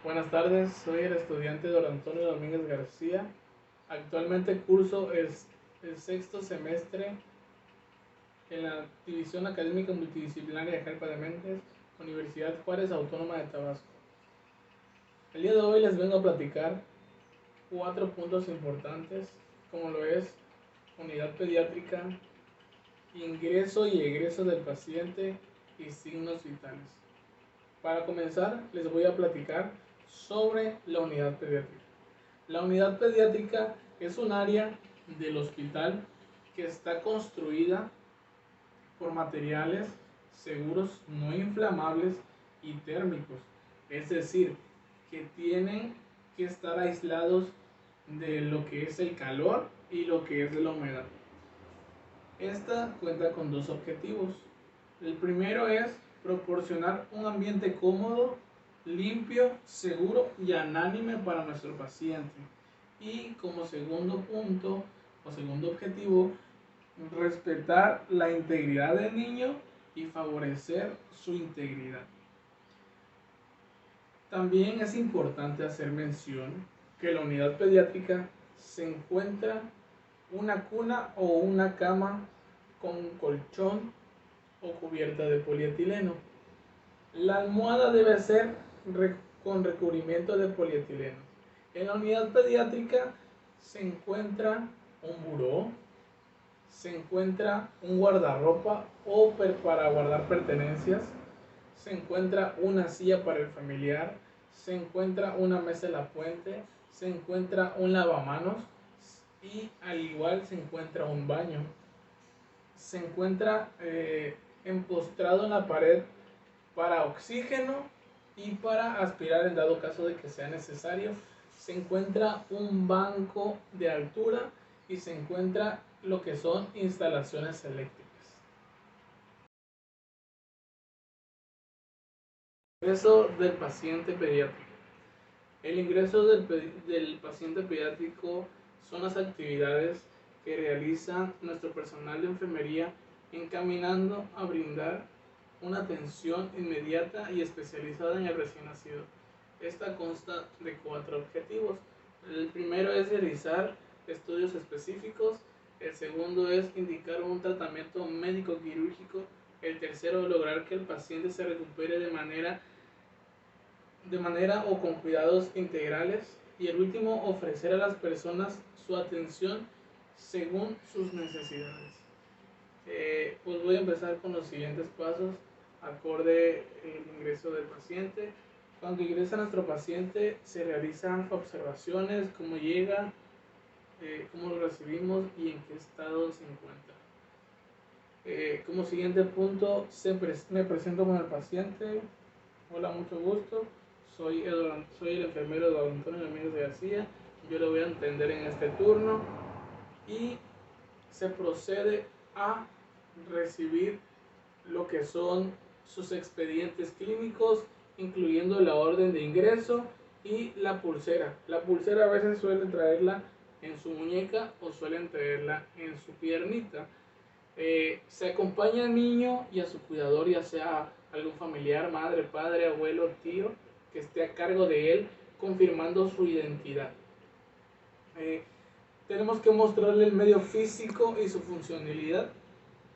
Buenas tardes, soy el estudiante Don Antonio Domínguez García. Actualmente curso el sexto semestre en la División Académica Multidisciplinaria de Jalpa de Mentes, Universidad Juárez Autónoma de Tabasco. El día de hoy les vengo a platicar 4 puntos importantes, como lo es unidad pediátrica, ingreso y egreso del paciente y signos vitales. Para comenzar, les voy a platicar sobre la unidad pediátrica. La unidad pediátrica es un área del hospital que está construida por materiales seguros, no inflamables y térmicos. Es decir, que tienen que estar aislados de lo que es el calor y lo que es la humedad. Esta cuenta con dos objetivos. El primero es proporcionar un ambiente cómodo, limpio, seguro y unánime para nuestro paciente. Y como segundo punto o segundo objetivo, respetar la integridad del niño y favorecer su integridad. También es importante hacer mención que en la unidad pediátrica se encuentra una cuna o una cama con colchón o cubierta de polietileno. La almohada debe ser con recubrimiento de polietileno. En la unidad pediátrica se encuentra un buró, se encuentra un guardarropa o para guardar pertenencias, se encuentra una silla para el familiar, se encuentra una mesa de la puente, se encuentra un lavamanos y al igual se encuentra un baño. Se encuentra empostrado en la pared para oxígeno y para aspirar en dado caso de que sea necesario. Se encuentra un banco de altura y se encuentra lo que son instalaciones eléctricas. Ingreso del paciente pediátrico. El ingreso del paciente pediátrico son las actividades que realiza nuestro personal de enfermería encaminando a brindar una atención inmediata y especializada en el recién nacido. Esta consta de 4 objetivos. El primero es realizar estudios específicos, el segundo es indicar un tratamiento médico quirúrgico, el tercero lograr que el paciente se recupere de manera o con cuidados integrales y el último ofrecer a las personas su atención según sus necesidades. Pues voy a empezar con los siguientes pasos acorde el ingreso del paciente. Cuando ingresa nuestro paciente se realizan observaciones, cómo llega, cómo lo recibimos y en qué estado se encuentra. Como siguiente punto me presento con el paciente. Hola, mucho gusto. Soy el enfermero Don Antonio Domínguez García. Yo le voy a atender en este turno y se procede a recibir lo que son sus expedientes clínicos, incluyendo la orden de ingreso y la pulsera. La pulsera a veces suelen traerla en su muñeca o suelen traerla en su piernita. Se acompaña al niño y a su cuidador, ya sea algún familiar, madre, padre, abuelo, tío, que esté a cargo de él, confirmando su identidad. Tenemos que mostrarle el medio físico y su funcionalidad.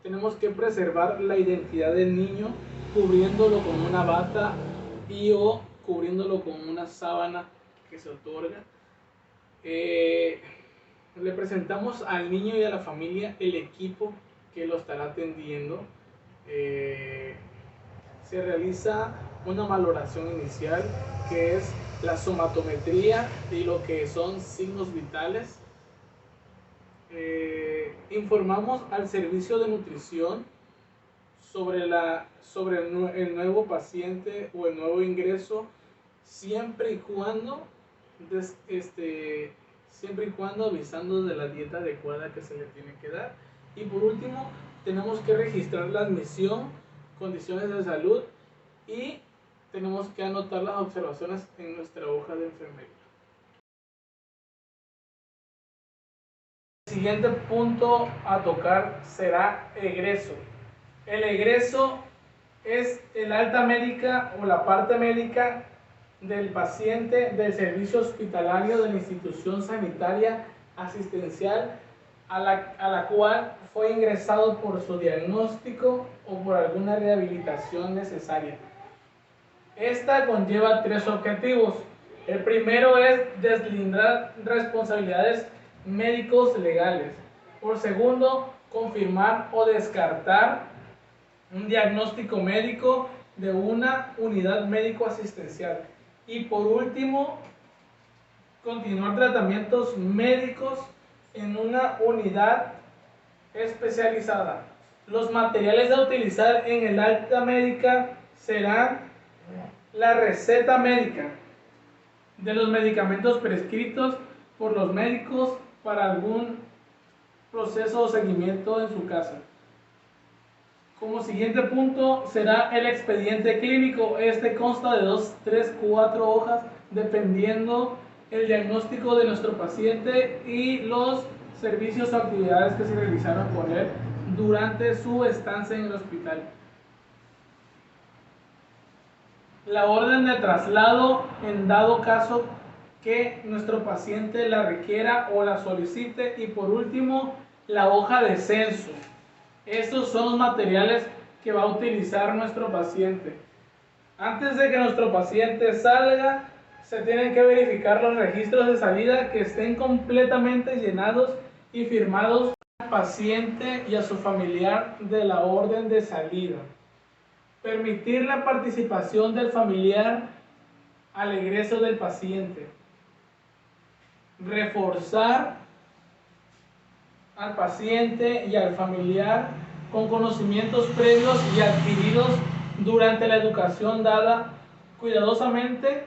Tenemos que preservar la identidad del niño, cubriéndolo con una bata y o cubriéndolo con una sábana que se otorga. Le presentamos al niño y a la familia el equipo que lo estará atendiendo. Se realiza una valoración inicial que es la somatometría y lo que son signos vitales. Informamos al servicio de nutrición sobre el nuevo paciente o el nuevo ingreso siempre y cuando avisando de la dieta adecuada que se le tiene que dar. Y por último, tenemos que registrar la admisión, condiciones de salud y tenemos que anotar las observaciones en nuestra hoja de enfermería. El siguiente punto a tocar será egreso. El egreso es el alta médica o la parte médica del paciente del servicio hospitalario de la institución sanitaria asistencial a la cual fue ingresado por su diagnóstico o por alguna rehabilitación necesaria. Esta conlleva tres objetivos. El primero es deslindar responsabilidades médicos legales. Por segundo, confirmar o descartar un diagnóstico médico de una unidad médico asistencial. Y por último, continuar tratamientos médicos en una unidad especializada. Los materiales a utilizar en el alta médica serán la receta médica de los medicamentos prescritos por los médicos para algún proceso o seguimiento en su casa. Como siguiente punto será el expediente clínico. Este consta de 2, 3, 4 hojas dependiendo el diagnóstico de nuestro paciente y los servicios o actividades que se realizaron con él durante su estancia en el hospital. La orden de traslado en dado caso que nuestro paciente la requiera o la solicite, y por último la hoja de censo. Estos son los materiales que va a utilizar nuestro paciente. Antes de que nuestro paciente salga, se tienen que verificar los registros de salida que estén completamente llenados y firmados al paciente y a su familiar de la orden de salida. Permitir la participación del familiar al egreso del paciente. Reforzar al paciente y al familiar con conocimientos previos y adquiridos durante la educación dada cuidadosamente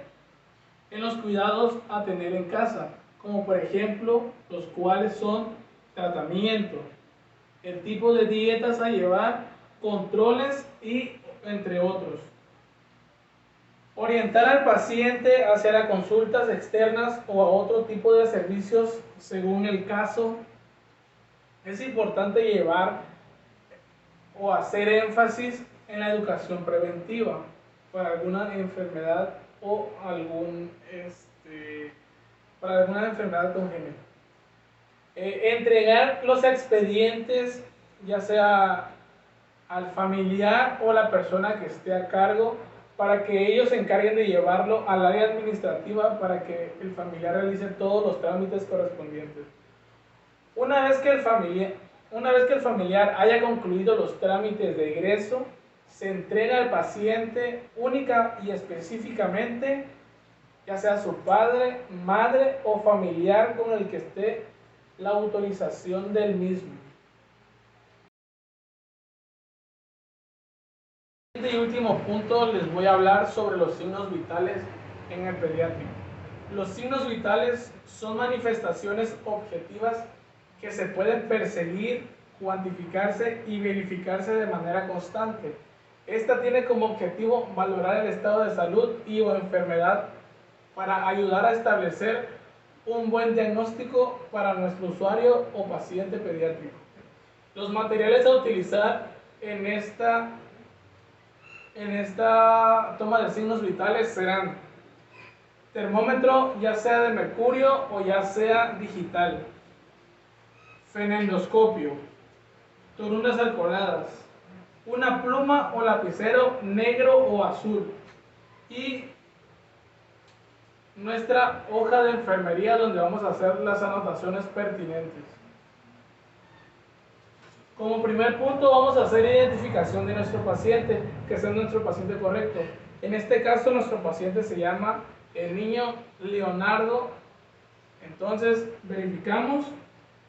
en los cuidados a tener en casa, como por ejemplo los cuales son tratamiento, el tipo de dietas a llevar, controles y entre otros. Orientar al paciente hacia las consultas externas o a otro tipo de servicios según el caso. Es importante llevar o hacer énfasis en la educación preventiva para alguna enfermedad o para alguna enfermedad congénita. Entregar los expedientes ya sea al familiar o la persona que esté a cargo para que ellos se encarguen de llevarlo al área administrativa para que el familiar realice todos los trámites correspondientes. Una vez que el familiar haya concluido los trámites de egreso, se entrega al paciente única y específicamente, ya sea su padre, madre o familiar con el que esté la autorización del mismo. Y último punto, les voy a hablar sobre los signos vitales en el pediátrico. Los signos vitales son manifestaciones objetivas que se pueden perseguir, cuantificarse y verificarse de manera constante. Esta tiene como objetivo valorar el estado de salud y o enfermedad para ayudar a establecer un buen diagnóstico para nuestro usuario o paciente pediátrico. Los materiales a utilizar en esta toma de signos vitales serán termómetro, ya sea de mercurio o ya sea digital, fenendoscopio, torunas alcoholadas, una pluma o lapicero negro o azul y nuestra hoja de enfermería donde vamos a hacer las anotaciones pertinentes. Como primer punto vamos a hacer identificación de nuestro paciente, que sea nuestro paciente correcto. En este caso nuestro paciente se llama el niño Leonardo. Entonces verificamos.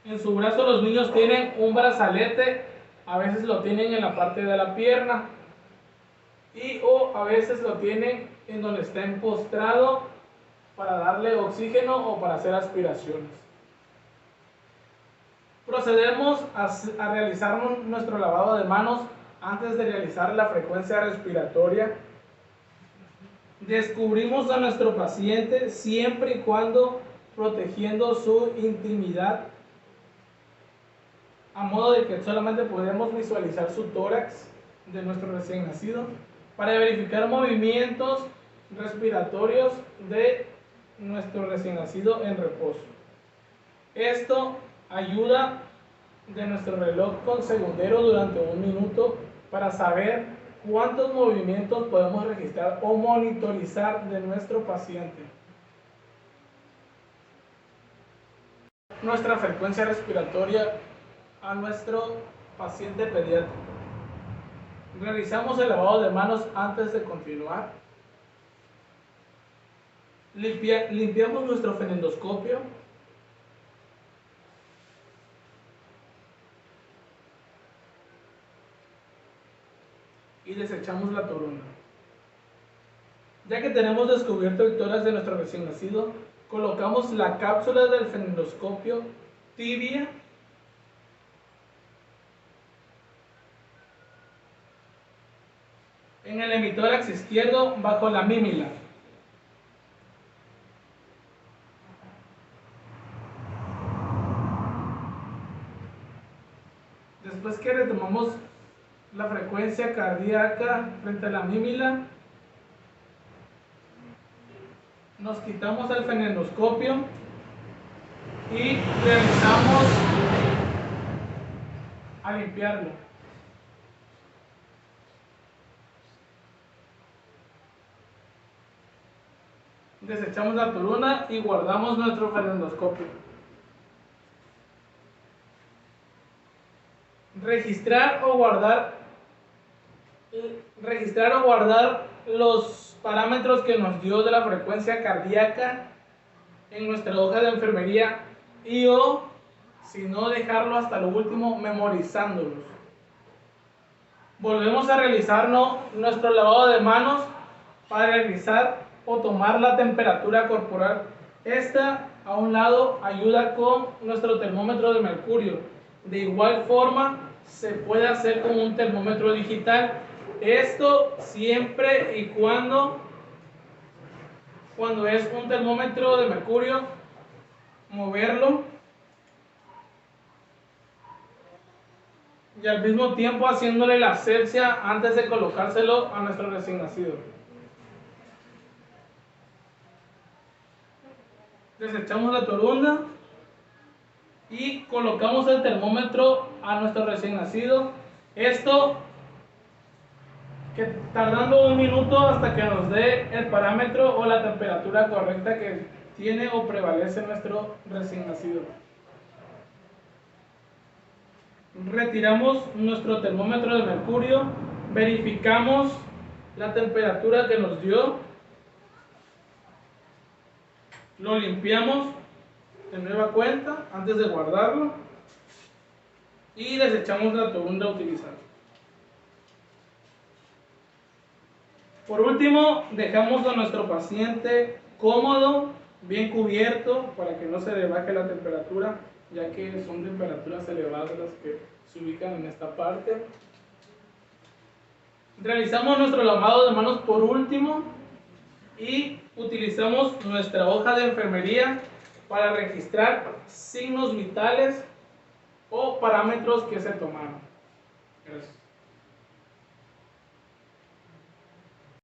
En su brazo los niños tienen un brazalete, a veces lo tienen en la parte de la pierna o a veces lo tienen en donde está postrado para darle oxígeno o para hacer aspiraciones. Procedemos a realizar nuestro lavado de manos antes de realizar la frecuencia respiratoria. Descubrimos a nuestro paciente siempre y cuando protegiendo su intimidad, a modo de que solamente podemos visualizar su tórax de nuestro recién nacido, para verificar movimientos respiratorios de nuestro recién nacido en reposo. Esto ayuda de nuestro reloj con segundero durante 1 minuto para saber cuántos movimientos podemos registrar o monitorizar de nuestro paciente. Nuestra frecuencia respiratoria a nuestro paciente pediátrico. Realizamos el lavado de manos antes de continuar. Limpiamos nuestro fenendoscopio. Y desechamos la torunda. Ya que tenemos descubierto el tórax de nuestro recién nacido, colocamos la cápsula del fenendoscopio tibia en el hemitórax izquierdo bajo la mímila. Después que retomamos la frecuencia cardíaca frente a la mímila, nos quitamos el fenendoscopio y realizamos a limpiarlo. Desechamos la toruna y guardamos nuestro fenendoscopio. Registrar o guardar los parámetros que nos dio de la frecuencia cardíaca en nuestra hoja de enfermería y o, si no, dejarlo hasta lo último memorizándolos. Volvemos a realizar nuestro lavado de manos para realizar o tomar la temperatura corporal. Esta, a un lado, ayuda con nuestro termómetro de mercurio. De igual forma, se puede hacer con un termómetro digital. Esto siempre y cuando es un termómetro de mercurio, moverlo y al mismo tiempo haciéndole la asepsia antes de colocárselo a nuestro recién nacido. Desechamos la torunda y colocamos el termómetro a nuestro recién nacido. Esto que tardando 1 minuto hasta que nos dé el parámetro o la temperatura correcta que tiene o prevalece nuestro recién nacido. Retiramos nuestro termómetro de mercurio, verificamos la temperatura que nos dio, lo limpiamos de nueva cuenta antes de guardarlo y desechamos la torunda utilizada. Por último, dejamos a nuestro paciente cómodo, bien cubierto, para que no se le baje la temperatura, ya que son temperaturas elevadas las que se ubican en esta parte. Realizamos nuestro lavado de manos por último y utilizamos nuestra hoja de enfermería para registrar signos vitales o parámetros que se tomaron. Gracias.